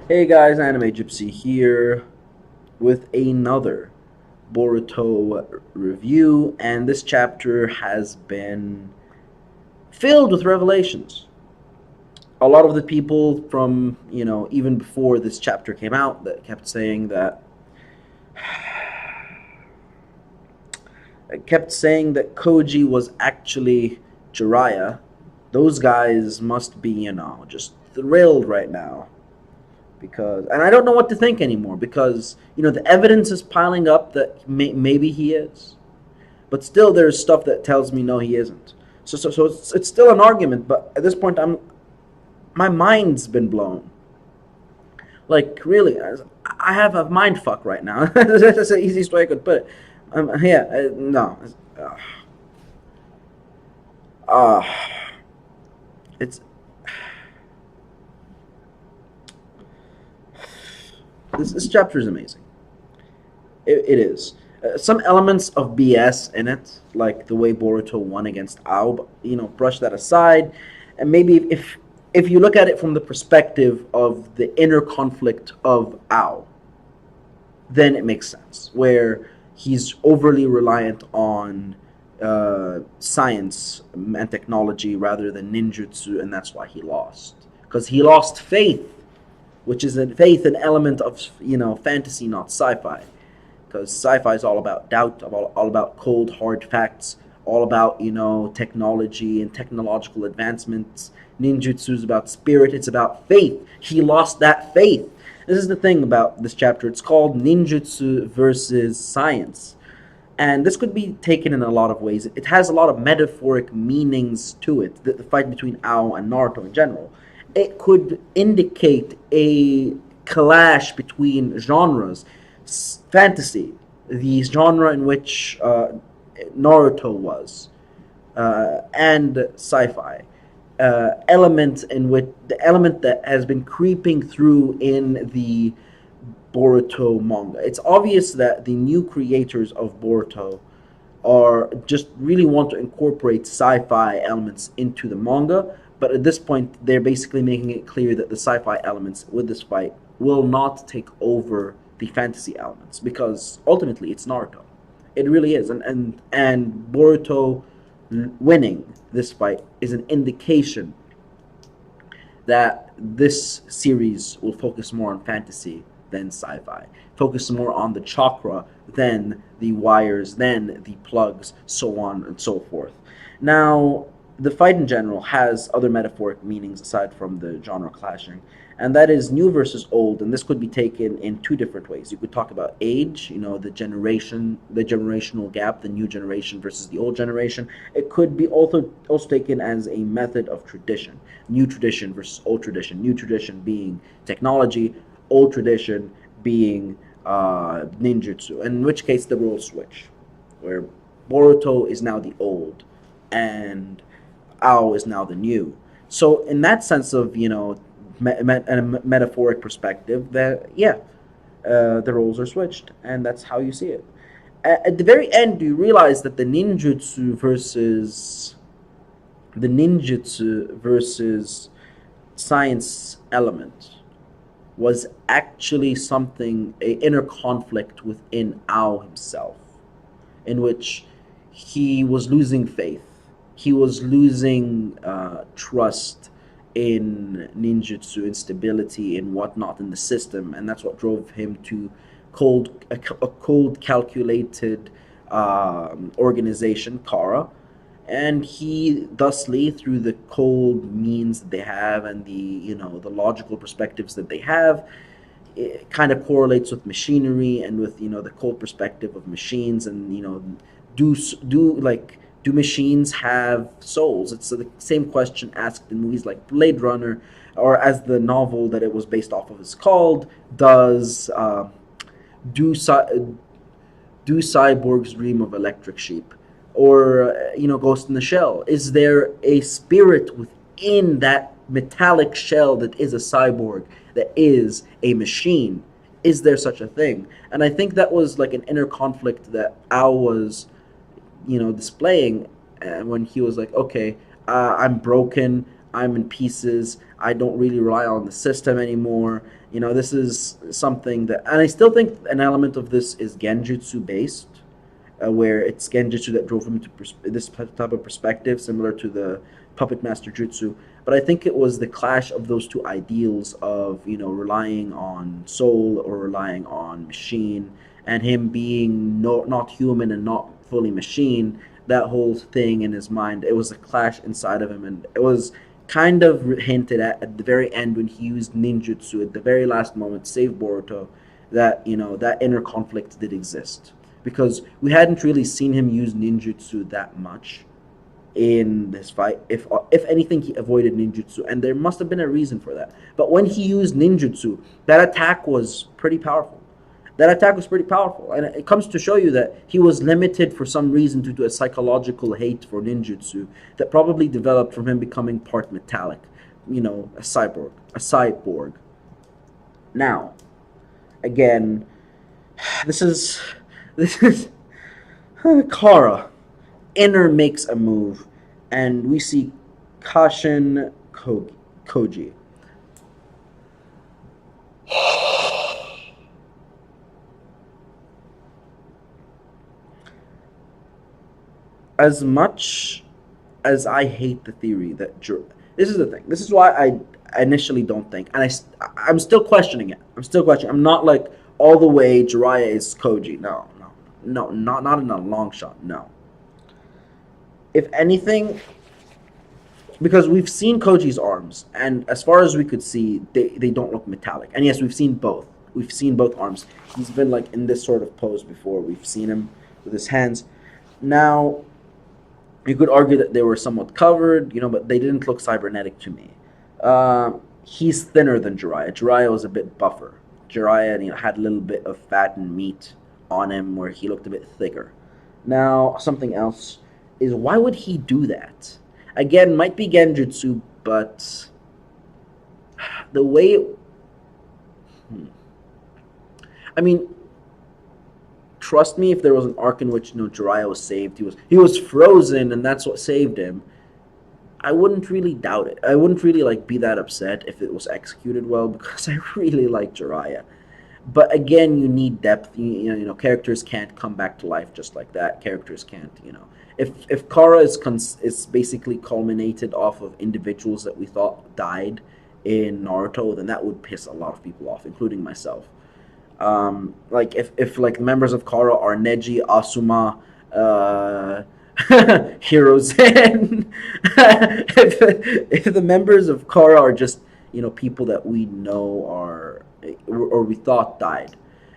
Hey guys, Anime Gypsy here with another Boruto review, and this chapter has been filled with revelations. A lot of the people from, even before this chapter came out that kept saying that Koji was actually Jiraiya. Those guys must be, just thrilled right now because and I don't know what to think anymore because the evidence is piling up that maybe he is, but still there's stuff that tells me no, he isn't. So it's still an argument, but at this point my mind's been blown. Like really, I have a mind fuck right now. That's the easiest way I could put it. Yeah, no, uh, uh, it's this chapter is amazing. It is. Some elements of BS in it, like the way Boruto won against Ao, but, brush that aside, and maybe if you look at it from the perspective of the inner conflict of Ao, then it makes sense. Where he's overly reliant on science and technology rather than ninjutsu, and that's why he lost. Because he lost faith, which is a faith an element of fantasy, not sci-fi, because sci-fi is all about doubt, all about cold, hard facts, all about technology and technological advancements. Ninjutsu is about spirit. It's about faith. He lost that faith. This is the thing about this chapter. It's called ninjutsu versus science, and this could be taken in a lot of ways. It has a lot of metaphoric meanings to it. The fight between Ao and Naruto in general. It could indicate a clash between genres, fantasy, the genre in which Naruto was, and sci-fi. Element in which the element that has been creeping through in the Boruto manga. It's obvious that the new creators of Boruto are just really want to incorporate sci-fi elements into the manga, but at this point they're basically making it clear that the sci-fi elements with this fight will not take over the fantasy elements because ultimately it's Naruto. It really is, and Boruto winning this fight is an indication that this series will focus more on fantasy than sci-fi, focus more on the chakra than the wires, than the plugs, so on and so forth. Now, the fight in general has other metaphoric meanings aside from the genre clashing, and that is new versus old, and this could be taken in two different ways. You could talk about age, the generational gap, the new generation versus the old generation. It could be also taken as a method of tradition, new tradition versus old tradition, new tradition being technology, old tradition being ninjutsu, in which case the roles switch, where Boruto is now the old, and Ao is now the new. So in that sense of a metaphoric perspective, that yeah, the roles are switched, and that's how you see it. At the very end, you realize that the ninjutsu versus science element was actually something, a inner conflict within Ao himself, in which he was losing faith. He was losing trust in ninjutsu, instability and whatnot in the system, and that's what drove him to a cold, calculated organization, Kara, and he thusly, through the cold means that they have and the logical perspectives that they have, it kind of correlates with machinery and with the cold perspective of machines, and do do machines have souls? It's the same question asked in movies like Blade Runner, or as the novel that it was based off of is called. Does do do cyborgs dream of electric sheep, or Ghost in the Shell? Is there a spirit within that metallic shell that is a cyborg, that is a machine? Is there such a thing? And I think that was like an inner conflict that Al was displaying when he was like, okay, I'm broken. I'm in pieces. I don't really rely on the system anymore. This is something that, and I still think an element of this is genjutsu based, where it's genjutsu that drove him to this type of perspective, similar to the puppet master jutsu. But I think it was the clash of those two ideals of relying on soul or relying on machine, and him being not human and not fully machine. That whole thing in his mind, it was a clash inside of him, and it was kind of hinted at the very end when he used ninjutsu at the very last moment, save Boruto, that that inner conflict did exist, because we hadn't really seen him use ninjutsu that much in this fight. If anything, he avoided ninjutsu, and there must have been a reason for that. But when he used ninjutsu, that attack was pretty powerful. That attack was pretty powerful, and it comes to show you that he was limited for some reason due to a psychological hate for ninjutsu that probably developed from him becoming part metallic, a cyborg, Now, again, this is Kara. Inner makes a move, and we see Kashin Koji. As much as I hate the theory that this is the thing. This is why I initially don't think, and I'm still questioning it. I'm still questioning. I'm not like all the way Jiraiya is Koji. No, no, no, not in a long shot. No. If anything, because we've seen Koji's arms, and as far as we could see, they don't look metallic. And yes, we've seen both. We've seen both arms. He's been like in this sort of pose before. We've seen him with his hands. Now, you could argue that they were somewhat covered, but they didn't look cybernetic to me. He's thinner than Jiraiya. Jiraiya was a bit buffer. Jiraiya, had a little bit of fat and meat on him, where he looked a bit thicker. Now, something else is, why would he do that? Again, might be genjutsu, but the way I mean, trust me, if there was an arc in which Jiraiya was saved, he was frozen, and that's what saved him, I wouldn't really doubt it. I wouldn't really be that upset if it was executed well, because I really like Jiraiya. But again, you need depth. Characters can't come back to life just like that. Characters can't. If Kara is basically culminated off of individuals that we thought died in Naruto, then that would piss a lot of people off, including myself. If members of Kara are Neji, Asuma, Hirozen, if the members of Kara are just people that we know are or we thought died.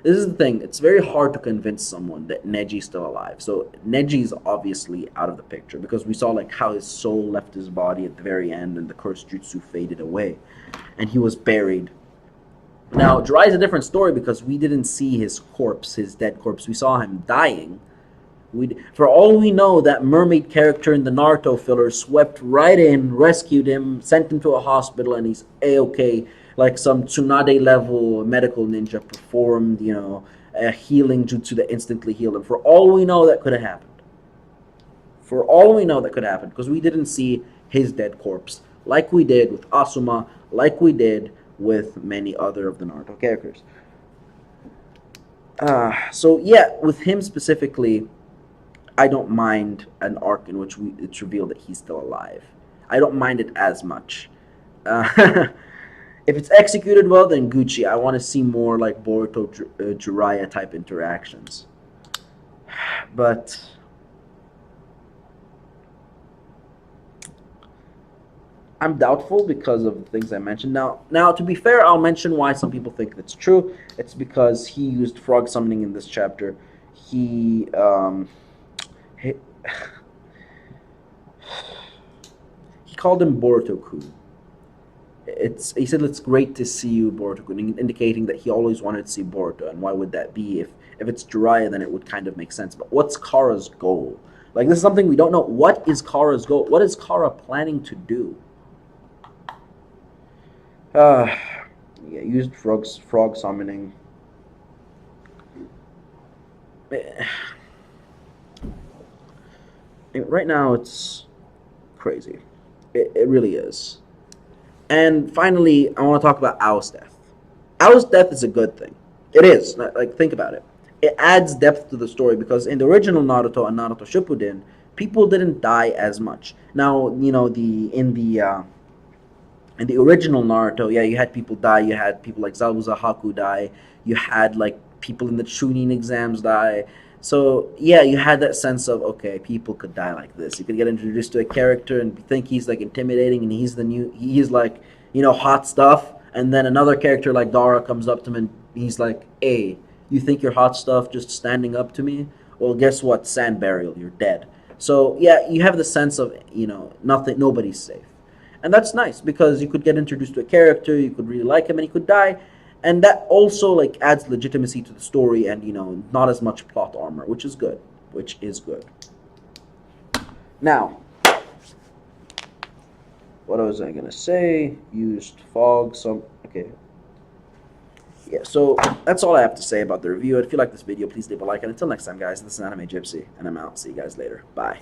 This is the thing. It's very hard to convince someone that Neji's still alive. So Neji's obviously out of the picture, because we saw how his soul left his body at the very end, and the cursed jutsu faded away, and he was buried. Now, Jiraiya's a different story, because we didn't see his corpse, his dead corpse. We saw him dying. For all we know, that mermaid character in the Naruto filler swept right in, rescued him, sent him to a hospital, and he's A-okay. Like some Tsunade level medical ninja performed, a healing jutsu that instantly healed him. For all we know, that could have happened. For all we know, that could happen, because we didn't see his dead corpse, like we did with Asuma, like we did with many other of the Naruto characters. So yeah, with him specifically, I don't mind an arc in which it's revealed that he's still alive. I don't mind it as much. If it's executed well, then Gucci. I want to see more like Boruto, Jiraiya type interactions. But I'm doubtful because of the things I mentioned. Now, to be fair, I'll mention why some people think that's true. It's because he used frog summoning in this chapter. He called him Boruto-kun. He said, "It's great to see you, Boruto-kun," indicating that he always wanted to see Boruto. And why would that be? If it's Jiraiya, then it would kind of make sense. But what's Kara's goal? This is something we don't know. What is Kara's goal? What is Kara planning to do? Used frog summoning. Right now, it's crazy. It really is. And finally, I want to talk about Ao's death. Ao's death is a good thing. It is. Like, think about it. It adds depth to the story because in the original Naruto and Naruto Shippuden, people didn't die as much. Now, you know, in the original Naruto, yeah, you had people die. You had people like Zabuza Haku die. You had like people in the Chunin exams die. So yeah, you had that sense of okay, people could die like this. You could get introduced to a character and think he's like intimidating, and he's like hot stuff. And then another character like Dara comes up to him and he's like, "Hey, you think you're hot stuff just standing up to me? Well, guess what? Sand burial, you're dead." So yeah, you have the sense of nothing, nobody's safe. And that's nice because you could get introduced to a character, you could really like him, and he could die, and that also like adds legitimacy to the story, and not as much plot armor, which is good. Which is good. Now, what was I gonna say? Used fog. Some okay. Yeah, so that's all I have to say about the review. If you like this video, please leave a like, and until next time, guys, this is Anime Gypsy, and I'm out. See you guys later. Bye.